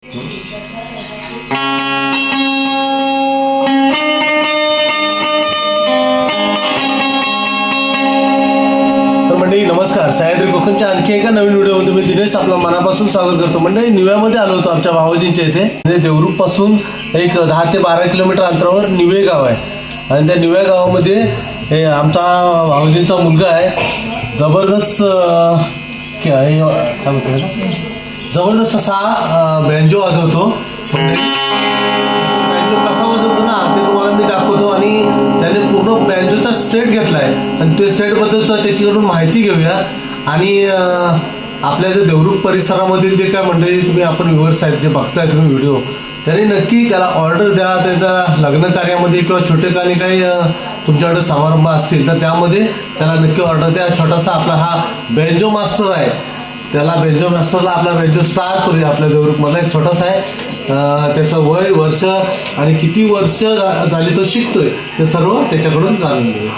मंडळी नमस्कार. सह्याद्री कोकणच्या आणखी एका नवीन व्हिडिओमध्ये मी दिनेश आपलं मनापासून स्वागत करतो. मंडळी निव्यामध्ये आलो होतो आमच्या भाऊजींच्या इथे. म्हणजे देवरूखपासून एक 10 ते 12 किलोमीटर अंतरावर निवे गाव आहे आणि त्या निव्या गावामध्ये हे आमचा भाऊजींचा मुलगा आहे. जबरदस्त जबरदस्त असा बँजो वाजवतो. बँजो कसा वाजवतो ना ते तुम्हाला मी दाखवतो आणि त्याने पूर्ण बँजोचा सेट घेतला आहे आणि ते सेटबद्दल सुद्धा त्याच्याकडून माहिती घेऊया. आणि आपल्या जे देवरूख परिसरामधील जे काय मंडळी तुम्ही आपण व्ह्युअर्स आहेत जे बघताय तुम्ही व्हिडिओ, तरी नक्की त्याला ऑर्डर द्या. त्याच्या लग्न कार्यामध्ये किंवा छोटे काही तुमच्याकडे समारंभ असतील तर त्यामध्ये त्याला नक्की ऑर्डर द्या. छोटासा आपला हा बँजो मास्टर आहे, त्याला बँजो मास्टरला आपला बँजो स्टार करूया. आपल्या देवरूखमधला एक छोटासा आहे, त्याचं वय वर्ष आणि किती वर्ष झाली तो शिकतोय ते सर्व त्याच्याकडून जाणून घेऊया.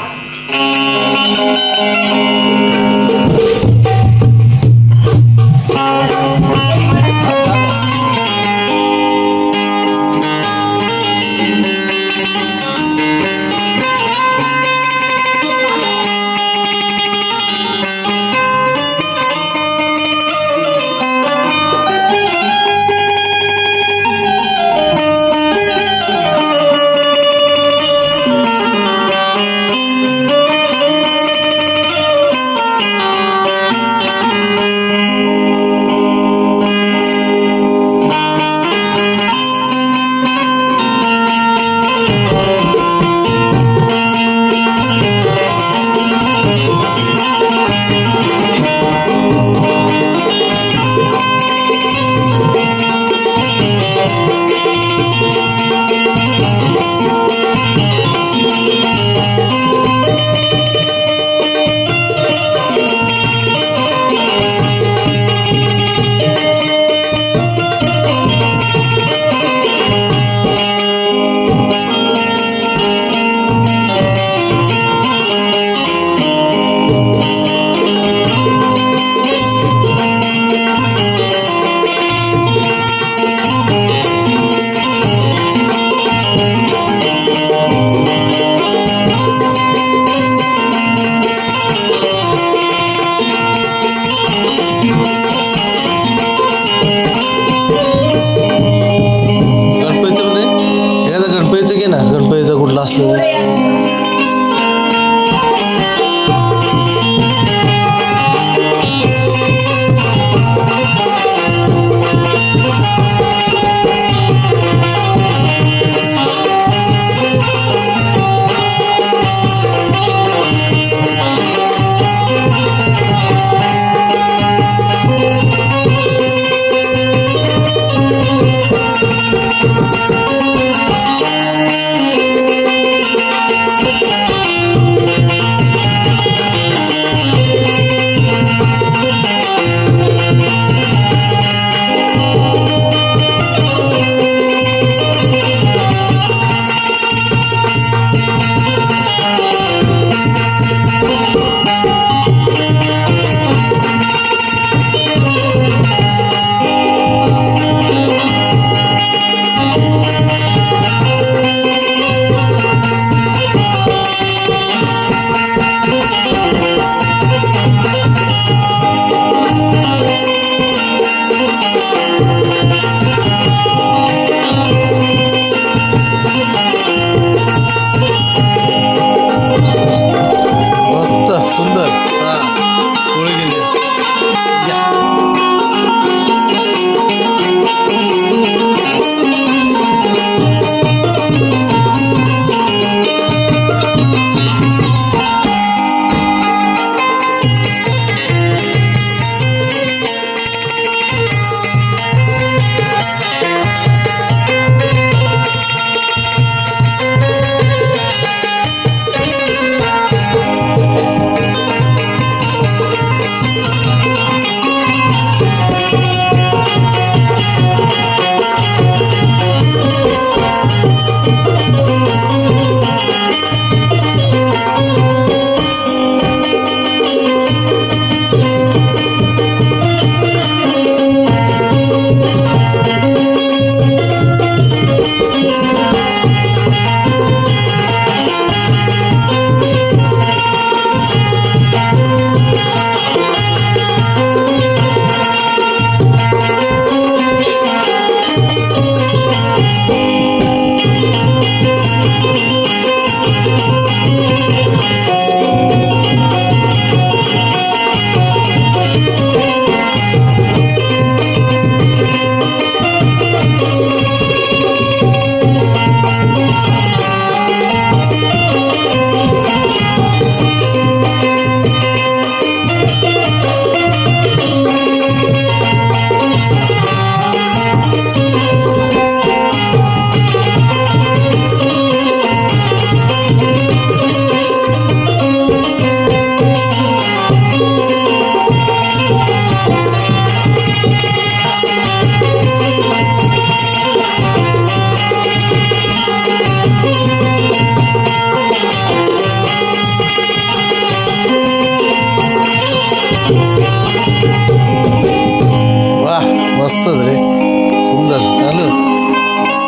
गणपतीचा कुठला असलो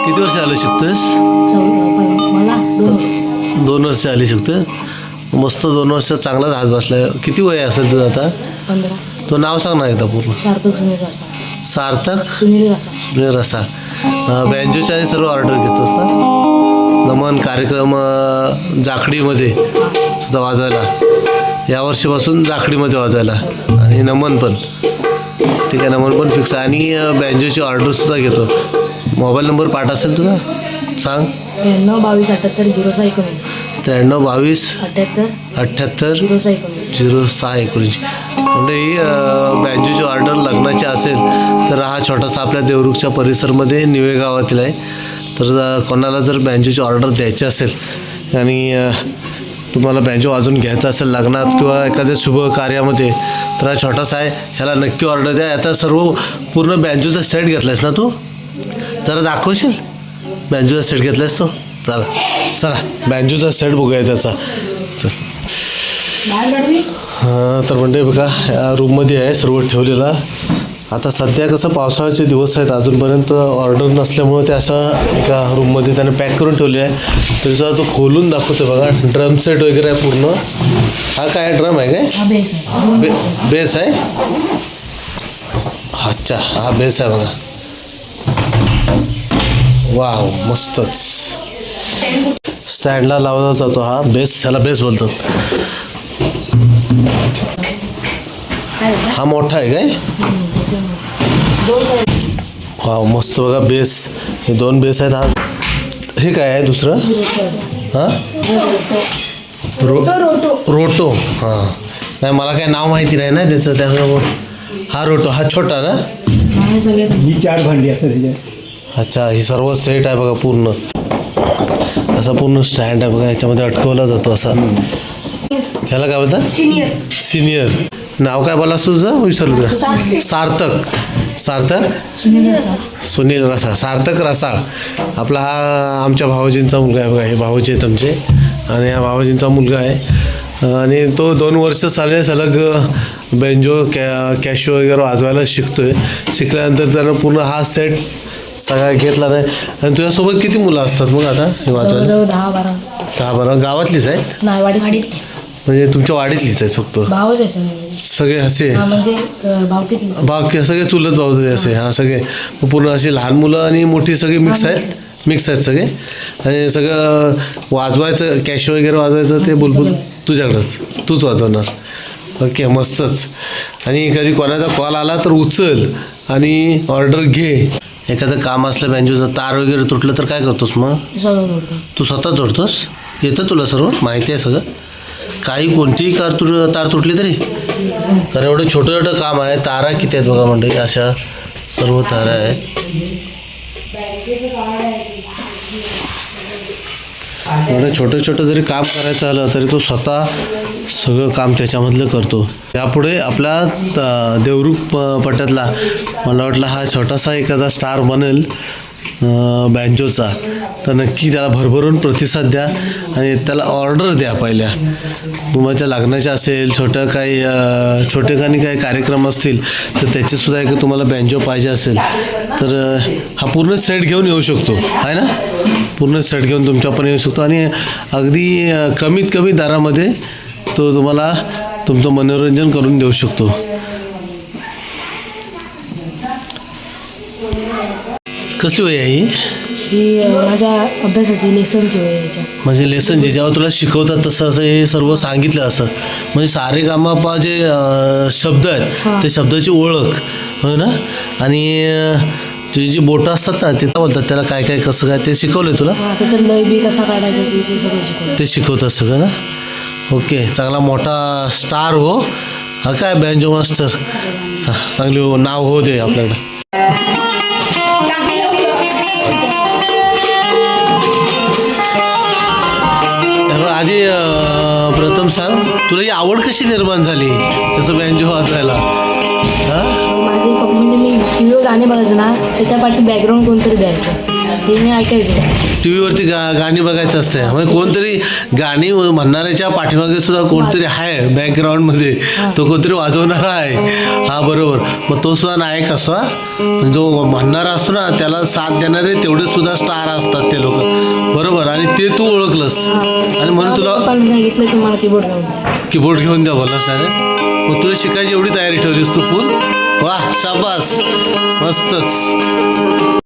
किती वर्ष आलं शिकतोस? मला 2 वर्ष आली शिकतो. मस्त 2 वर्ष चांगलाच हात बसलाय. किती वय असेल तुझं आता? 15. तो नाव सांग ना एकदा पूर्ण. सार्थक सुनील रसाळ. सार्थक सुनील रसाळ. सुनील रसाळ. बँजोच्या आणि सर्व ऑर्डर घेतोस ना? नमन कार्यक्रम जाखडीमध्ये सुद्धा वाजवायला, यावर्षीपासून जाखडीमध्ये वाजवायला आणि नमन पण. ठीक आहे, नमन पण फिक्स आहे. आणि बँजोची ऑर्डरसुद्धा घेतो. मोबाईल नंबर पाठ असेल तुझा? सांग. 93 22 78 06 19. 93 22 78 78 06 19. 06 19. म्हणजे ही बँजोची ऑर्डर लग्नाची असेल तर हा छोटासा आपल्या देवरुखच्या परिसरमध्ये निवे गावातील आहे. तर कोणाला जर बँजोची ऑर्डर द्यायची असेल आणि तुम्हाला बँजो वाजून घ्यायचा असेल लग्नात किंवा एखाद्या शुभ कार्यामध्ये, तर हा छोटासा आहे, ह्याला नक्की ऑर्डर द्या. आता सर्व पूर्ण बँजोचा सेट घेतला आहेस ना तू? जरा दाखवशील बँजोचा सेट घेतला आहेस तो? चला चला बँजोचा सेट बघूया त्याचा. चल. हां, तर म्हणजे बघा या रूममध्ये आहे सर्व ठेवलेला. आता सध्या कसं पावसाळ्याचे दिवस आहेत, अजूनपर्यंत ऑर्डर नसल्यामुळे ते अशा एका रूममध्ये त्याने पॅक करून ठेवले आहे. तरी सुद्धा तो खोलून दाखवतो बघा. ड्रम सेट वगैरे आहे पूर्ण. हा काय ड्रम आहे काय? बेस आहे. बेस आहे. अच्छा, हा बेस आहे बघा. वाव, मस्तच. स्टँडला लावला जातो हा बेस, ह्याला बेस बोलतात. हा मोठा आहे काय? वाव, मस्त बघा बेस. हे 2 बेस आहेत. हा हे काय आहे दुसरं? हां, रोटो. हां, नाही मला काय नाव माहिती नाही ना त्याचं, त्यामुळे हा रोटो. हा छोटा ना? ही 4 भांडी असतात त्याच्यात. अच्छा, ही सर्व सेट आहे बघा पूर्ण. असा पूर्ण स्टँड आहे बघा, याच्यामध्ये अटकवला जातो असा. ह्याला काय बोलतात? सिनियर. नाव काय बोलास तुझं? विसरलो. सार्थक. सुनील रसाळ. सार्थक रसाळ आपला हा आमच्या भाऊजींचा मुलगा आहे बघा. हे भाऊजी आहेत आमचे आणि हा भाऊजींचा मुलगा आहे. आणि तो 2 वर्ष सलग बेंजो कॅशो वगैरे वाजवायला शिकतोय. शिकल्यानंतर त्यानं पूर्ण हा सेट सगळा घेतला नाही. आणि तुझ्यासोबत किती मुलं असतात मग आता हे वाजवायला? 10-12. गावातलीच आहेत? नाही, वाडीतली. म्हणजे तुमच्या वाडीतलीच आहेत फक्त? भावच आहे सगळे असे? म्हणजे भावकीतली. सगळे चुलत भाऊ असे? हां, सगळे पूर्ण असे लहान मुलं आणि मोठी सगळी मिक्स आहेत सगळे. आणि सगळं वाजवायचं कॅशो वगैरे वाजवायचं ते बुलबुल तुझ्याकडंच, तूच वाजवणार? ओके, मस्तच. आणि कधी कोणाचा कॉल आला तर उचल आणि ऑर्डर घे. एखादं काम असलं बँजोचं, तार वगैरे तुटलं तर काय करतोस मग? तू स्वतः जोडतोस? येतं तुला सर्व माहिती आहे सगळं? काही कोणतीही तार तुटली तरी? कारण एवढं छोटं काम आहे. तारा किती आहेत बघा मंडळी, अशा सर्व तारा आहेत. एवढं छोटं जरी काम करायचं आलं तरी तो स्वतः सगळं काम त्याच्यामधलं करतो. यापुढे आपला देवरुख पट्ट्यातला मला वाटलं हा छोटासा एखादा स्टार बनेल बँजोचा, तर नक्की त्याला भरभरून प्रतिसाद द्या आणि त्याला ऑर्डर द्या. पहिल्या तुमच्या लग्नाच्या असेल, छोटे काही कार्यक्रम असतील तर त्याचीसुद्धा एक तुम्हाला बँजो पाहिजे असेल तर हा पूर्ण सेट घेऊन येऊ शकतो, आहे ना? पूर्ण सेट घेऊन तुमच्या पण येऊ शकतो आणि अगदी कमीत कमी दरामध्ये तो तुम्हाला तुमचं मनोरंजन करून देऊ शकतो. कसली वय आहे ही? माझ्या अभ्यासाची लेसनची वय आहे. म्हणजे लेसनची जेव्हा तुला शिकवतात तसं असं हे सर्व सांगितलं असं, म्हणजे सारे गामापा जे शब्द आहेत ते शब्दाची ओळख हो ना. आणि तुझी जी बोटं असतात ना ते बोलतात त्याला काय काय कसं काय ते शिकवलं तुला? त्याचं लय बी कसा काढायचं ते सगळं शिकवलं. ते शिकवतात सगळं ना. ओके, चांगला मोठा स्टार हो. हा काय बँजो मास्टर, चांगली नाव हो दे आपल्याकडं. आधी प्रथम सांग, तुला ही आवड कशी निर्माण झाली तसं बँजो वाजवायला? माझे म्हणजे मी व्हिडिओ गाणे बघायचो ना, त्याच्या पाठी बॅकग्राऊंड कोणतरी द्यायचं, ते मी ऐकायचो. टी व्हीवरती गाणी बघायचं असते म्हणजे कोणतरी गाणी म्हणणाऱ्याच्या पाठीमागे सुद्धा कोणतरी आहे बॅकग्राऊंडमध्ये तो कोणतरी वाजवणारा आहे. हा बरोबर. मग तो सुद्धा नायक असतो. जो म्हणणारा असतो ना त्याला साथ देणारे तेवढे सुद्धा स्टार असतात ते लोक. बरोबर. आणि ते तू ओळखलंस आणि म्हणून तुला पप्पांनी सांगितलं की मला कीबोर्ड घेऊन द्या. कीबोर्ड घेऊन द्या बोललास ना रे. मग तुला शिकायची एवढी तयारी ठेवलीस तू फुल. वा शाबास मस्तच.